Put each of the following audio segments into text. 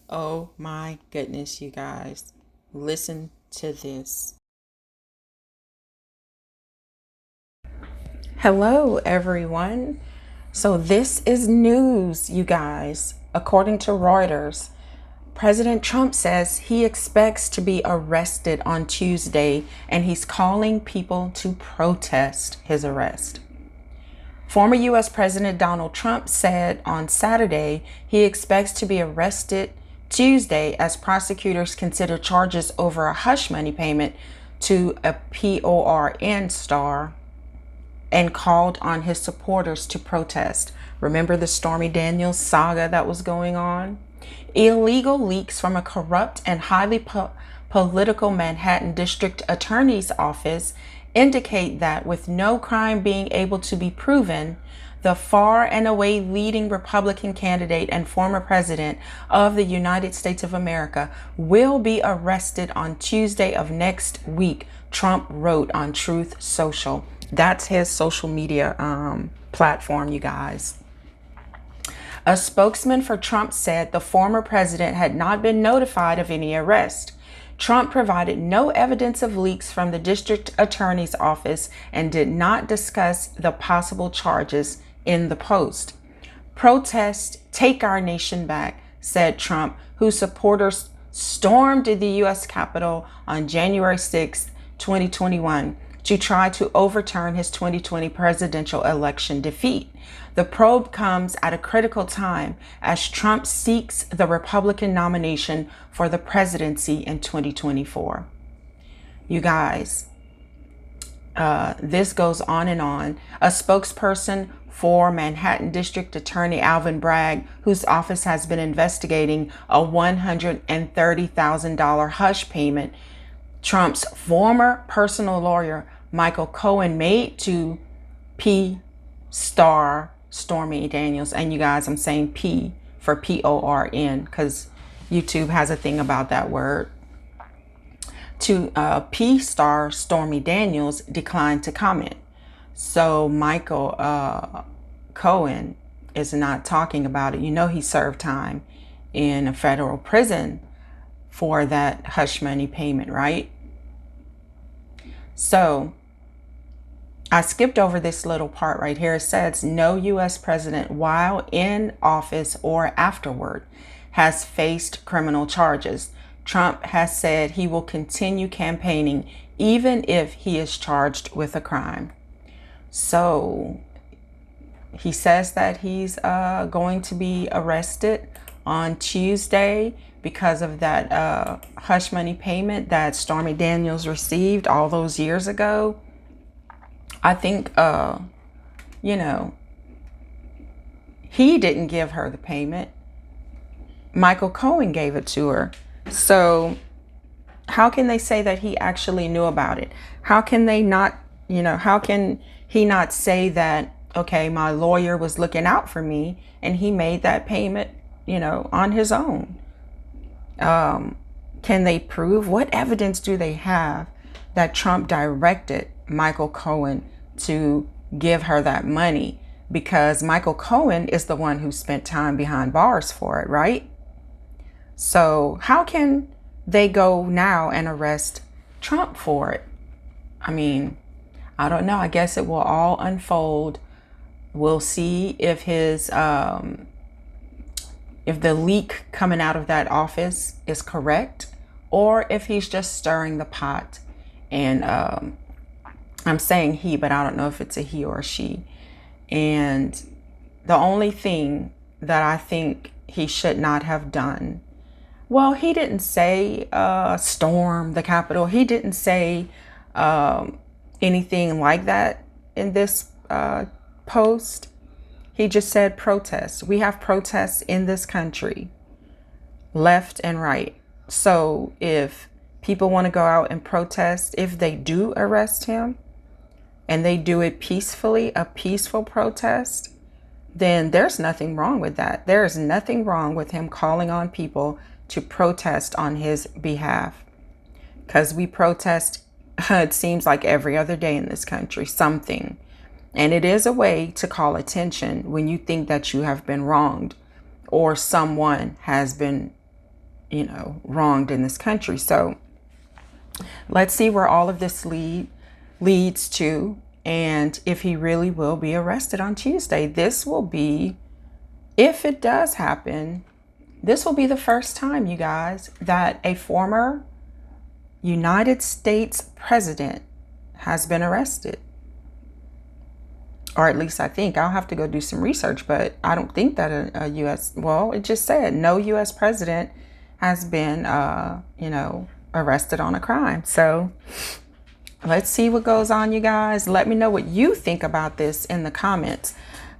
Oh my goodness, you guys. Listen to this. Hello, everyone. So, this is news, you guys. According to Reuters, President Trump says he expects to be arrested on Tuesday and he's calling people to protest his arrest. Former U.S. President Donald Trump said on Saturday he expects to be arrested Tuesday as prosecutors consider charges over a hush money payment to a PORN star and called on his supporters to protest. Remember the Stormy Daniels saga that was going on? Illegal leaks from a corrupt and highly political Manhattan District Attorney's Office indicate that with no crime being able to be proven, the far and away leading Republican candidate and former president of the United States of America will be arrested on Tuesday of next week, Trump wrote on Truth Social. That's his social media platform, you guys. A spokesman for Trump said the former president had not been notified of any arrest. Trump provided no evidence of leaks from the district attorney's office and did not discuss the possible charges in the post. Protest, take our nation back, said Trump, whose supporters stormed the U.S. Capitol on January 6, 2021, to try to overturn his 2020 presidential election defeat. The probe comes at a critical time as Trump seeks the Republican nomination for the presidency in 2024. You guys, this goes on and on. A spokesperson for Manhattan District Attorney Alvin Bragg, whose office has been investigating a $130,000 hush payment Trump's former personal lawyer Michael Cohen made to P star Stormy Daniels. And you guys, I'm saying P for PORN because YouTube has a thing about that word. To P star Stormy Daniels declined to comment. So Michael Cohen is not talking about it. You know, he served time in a federal prison for that hush money payment, right? So I skipped over this little part right here. It says no U.S. president while in office or afterward has faced criminal charges. Trump has said he will continue campaigning even if he is charged with a crime. So he says that he's going to be arrested on Tuesday because of that hush money payment that Stormy Daniels received all those years ago. I think, you know, he didn't give her the payment. Michael Cohen gave it to her. So how can they say that he actually knew about it? How can they not, you know, how can he not say that, okay, my lawyer was looking out for me and he made that payment, you know, on his own? Can they prove? What evidence do they have that Trump directed Michael Cohen to give her that money? Because Michael Cohen is the one who spent time behind bars for it, right? So how can they go now and arrest Trump for it? I mean, I don't know. I guess it will all unfold. We'll see if his if the leak coming out of that office is correct, or if he's just stirring the pot. And I'm saying he, but I don't know if it's a he or a she. And the only thing that I think he should not have done, well, he didn't say storm the Capitol. He didn't say anything like that in this post. He just said protests. We have protests in this country, left and right. So if people want to go out and protest, if they do arrest him and they do it peacefully, a peaceful protest, then there's nothing wrong with that. There is nothing wrong with him calling on people to protest on his behalf. Because we protest, it seems like every other day in this country, something. And it is a way to call attention when you think that you have been wronged or someone has been wronged in this country. So let's see where all of this leads to, and if he really will be arrested on Tuesday. This will be, if it does happen, this will be the first time, you guys, that a former United States president has been arrested. Or at least I think. I'll have to go do some research, but I don't think that a U.S., well, it just said no U.S. president has been, arrested on a crime. So let's see what goes on, you guys. Let me know what you think about this in the comments.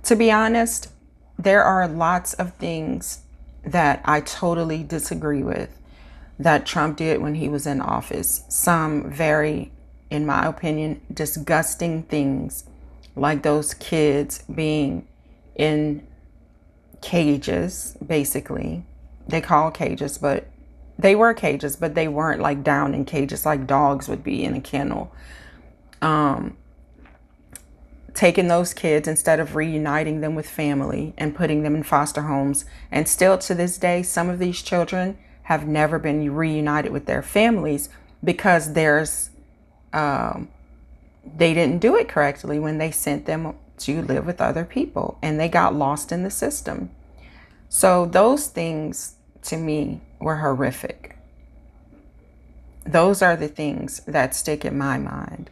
To be honest, there are lots of things that I totally disagree with that Trump did when he was in office. Some very, in my opinion, disgusting things, like those kids being in cages, basically. They call cages, but they were cages, but they weren't like down in cages like dogs would be in a kennel. Taking those kids instead of reuniting them with family and putting them in foster homes. And still to this day, some of these children have never been reunited with their families because they didn't do it correctly when they sent them to live with other people and they got lost in the system. So those things to me were horrific. Those are the things that stick in my mind.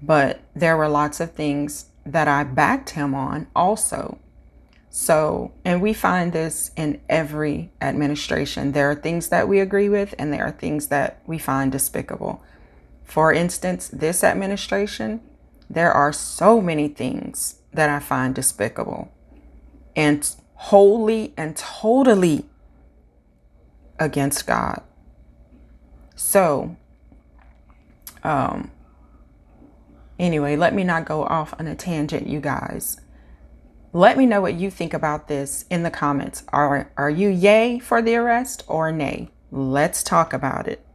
But there were lots of things that I backed him on also. So, and we find this in every administration. There are things that we agree with and there are things that we find despicable. For instance, this administration, there are so many things that I find despicable and wholly and totally against God. So, anyway, let me not go off on a tangent, you guys. Let me know what you think about this in the comments. Are you yay for the arrest or nay? Let's talk about it.